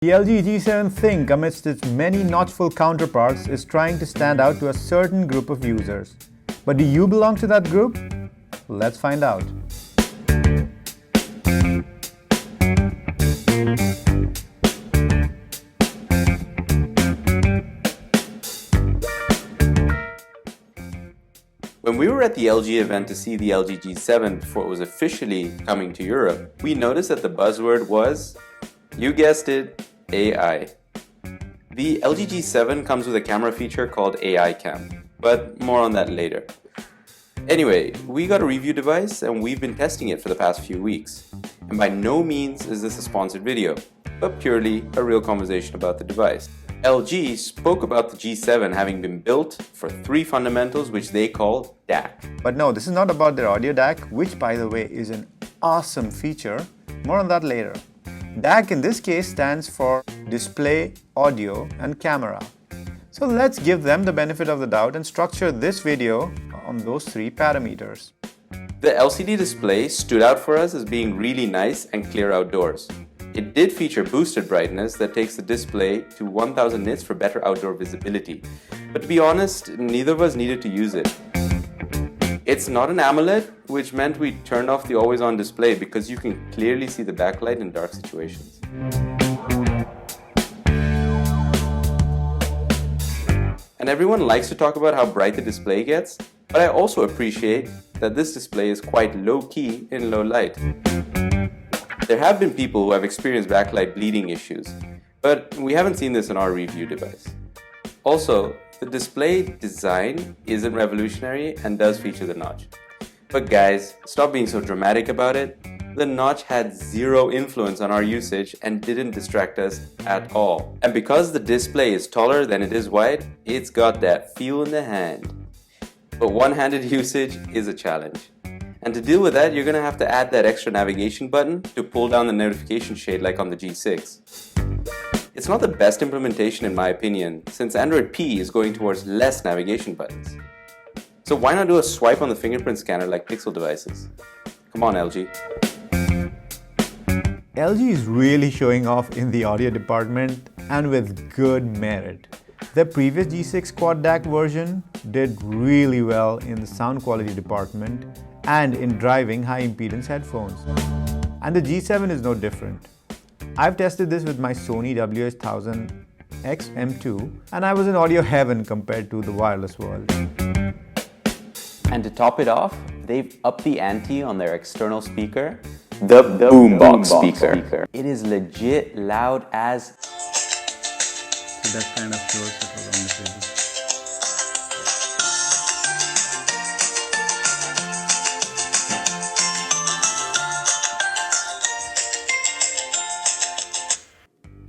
The LG G7 ThinQ, amidst its many notchful counterparts, is trying to stand out to a certain group of users. But do you belong to that group? Let's find out. When we were at the LG event to see the LG G7 before it was officially coming to Europe, we noticed that the buzzword was, you guessed it, AI. The LG G7 comes with a camera feature called AI Cam, but more on that later. Anyway, we got a review device and we've been testing it for the past few weeks. And by no means is this a sponsored video, but purely a real conversation about the device. LG spoke about the G7 having been built for 3 fundamentals which they call DAC. But no, this is not about their audio DAC, which by the way is an awesome feature. More on that later. DAC in this case stands for Display, Audio and Camera. So let's give them the benefit of the doubt and structure this video on those 3 parameters. The LCD display stood out for us as being really nice and clear outdoors. It did feature boosted brightness that takes the display to 1000 nits for better outdoor visibility. But to be honest, neither of us needed to use it. It's not an AMOLED, which meant we turned off the always-on display because you can clearly see the backlight in dark situations. And everyone likes to talk about how bright the display gets, but I also appreciate that this display is quite low-key in low light. There have been people who have experienced backlight bleeding issues, but we haven't seen this in our review device. Also, the display design isn't revolutionary and does feature the notch. But guys, stop being so dramatic about it. The notch had zero influence on our usage and didn't distract us at all. And because the display is taller than it is wide, it's got that feel in the hand. But one-handed usage is a challenge. And to deal with that, you're going to have to add that extra navigation button to pull down the notification shade like on the G6. It's not the best implementation in my opinion, since Android P is going towards less navigation buttons. So why not do a swipe on the fingerprint scanner like Pixel devices? Come on, LG. LG is really showing off in the audio department and with good merit. The previous G6 Quad DAC version did really well in the sound quality department and in driving high impedance headphones. And the G7 is no different. I've tested this with my Sony WH-1000X M2 and I was in audio heaven compared to the wireless world. And to top it off, they've upped the ante on their external speaker, the boombox speaker. It is legit loud as... So that kind of shows it was on the table.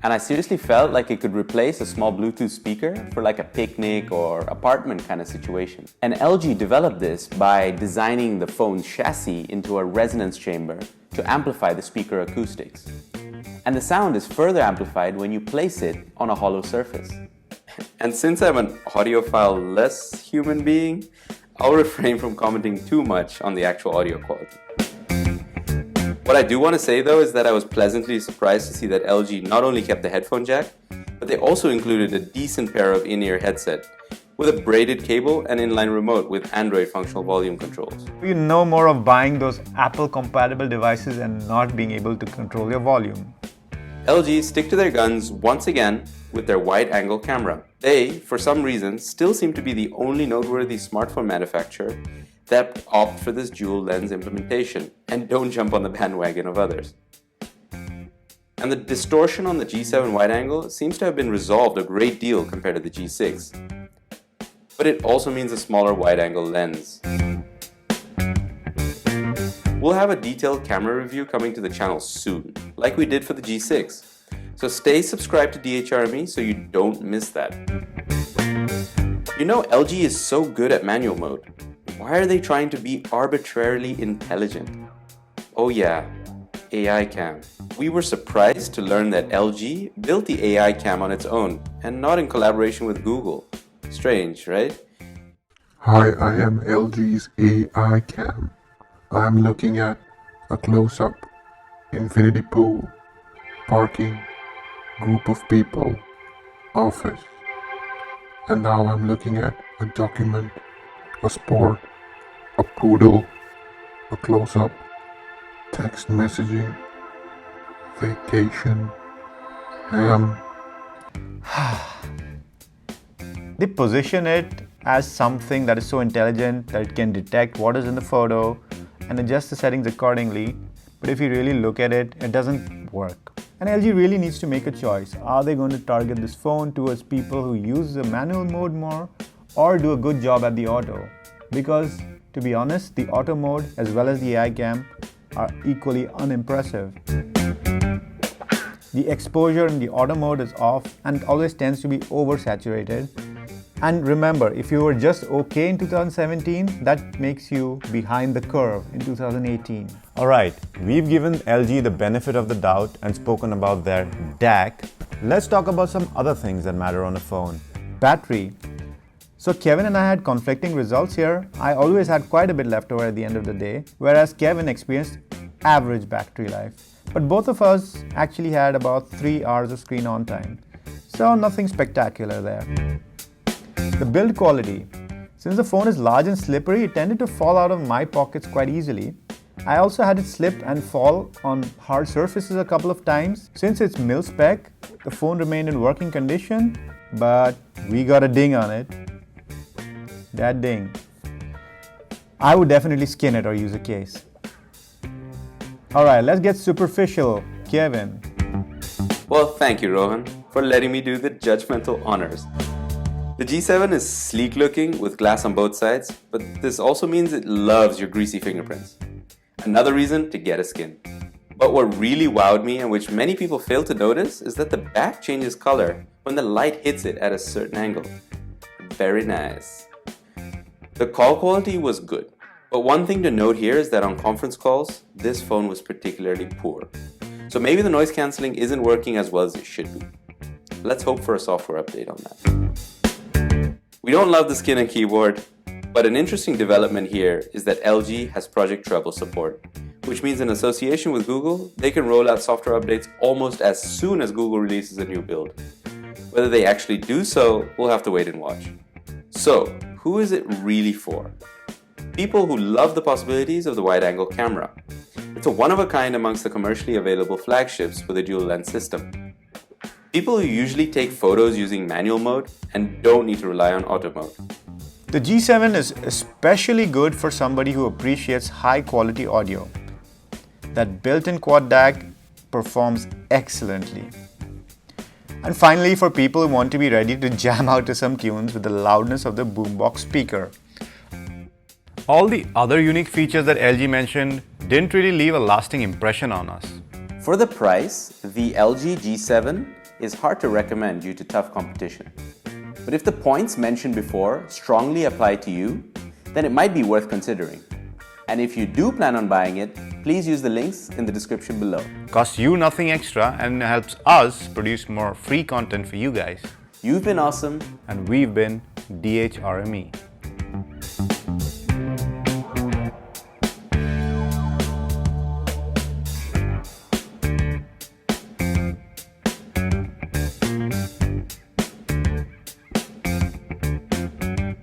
And I seriously felt like it could replace a small Bluetooth speaker for like a picnic or apartment kind of situation. And LG developed this by designing the phone's chassis into a resonance chamber to amplify the speaker acoustics. And the sound is further amplified when you place it on a hollow surface. And since I'm an audiophile-less human being, I'll refrain from commenting too much on the actual audio quality. What I do want to say though is that I was pleasantly surprised to see that LG not only kept the headphone jack, but they also included a decent pair of in-ear headset with a braided cable and inline remote with Android functional volume controls. You know more of buying those Apple compatible devices and not being able to control your volume. LG stick to their guns once again with their wide-angle camera. They, for some reason, still seem to be the only noteworthy smartphone manufacturer that opt for this dual lens implementation and don't jump on the bandwagon of others. And the distortion on the G7 wide angle seems to have been resolved a great deal compared to the G6. But it also means a smaller wide angle lens. We'll have a detailed camera review coming to the channel soon, like we did for the G6. So stay subscribed to DHRME so you don't miss that. You know, LG is so good at manual mode. Why are they trying to be arbitrarily intelligent? Oh yeah, AI Cam. We were surprised to learn that LG built the AI Cam on its own and not in collaboration with Google. Strange, right? Hi, I am LG's AI Cam. I'm looking at a close-up, infinity pool, parking, group of people, office. And now I'm looking at a document, a sport, a poodle, a close-up, text messaging, vacation, ham. They position it as something that is so intelligent that it can detect what is in the photo and adjust the settings accordingly. But if you really look at it, it doesn't work. And LG really needs to make a choice. Are they going to target this phone towards people who use the manual mode more, or do a good job at the auto? Because to be honest, the auto mode as well as the AI cam are equally unimpressive. The exposure in the auto mode is off and it always tends to be oversaturated. And remember, if you were just okay in 2017, that makes you behind the curve in 2018. Alright, we've given LG the benefit of the doubt and spoken about their DAC. Let's talk about some other things that matter on a phone. Battery. So Kevin and I had conflicting results here. I always had quite a bit left over at the end of the day, whereas Kevin experienced average battery life. But both of us actually had about 3 hours of screen on time. So nothing spectacular there. The build quality. Since the phone is large and slippery, it tended to fall out of my pockets quite easily. I also had it slip and fall on hard surfaces a couple of times. Since it's mil-spec, the phone remained in working condition, but we got a ding on it. That ding. I would definitely skin it or use a case. Alright, let's get superficial. Kevin. Well, thank you, Rohan, for letting me do the judgmental honors. The G7 is sleek looking with glass on both sides, but this also means it loves your greasy fingerprints. Another reason to get a skin. But what really wowed me and which many people fail to notice is that the back changes color when the light hits it at a certain angle. Very nice. The call quality was good, but one thing to note here is that on conference calls, this phone was particularly poor. So maybe the noise cancelling isn't working as well as it should be. Let's hope for a software update on that. We don't love the skin and keyboard, but an interesting development here is that LG has Project Treble support, which means in association with Google, they can roll out software updates almost as soon as Google releases a new build. Whether they actually do so, we'll have to wait and watch. So, who is it really for? People who love the possibilities of the wide-angle camera. It's a one-of-a-kind amongst the commercially available flagships with a dual-lens system. People who usually take photos using manual mode and don't need to rely on auto mode. The G7 is especially good for somebody who appreciates high-quality audio. That built-in quad DAC performs excellently. And finally, for people who want to be ready to jam out to some tunes with the loudness of the boombox speaker. All the other unique features that LG mentioned didn't really leave a lasting impression on us. For the price, the LG G7 is hard to recommend due to tough competition. But if the points mentioned before strongly apply to you, then it might be worth considering. And if you do plan on buying it, please use the links in the description below. Costs you nothing extra and helps us produce more free content for you guys. You've been awesome. And we've been DHRME.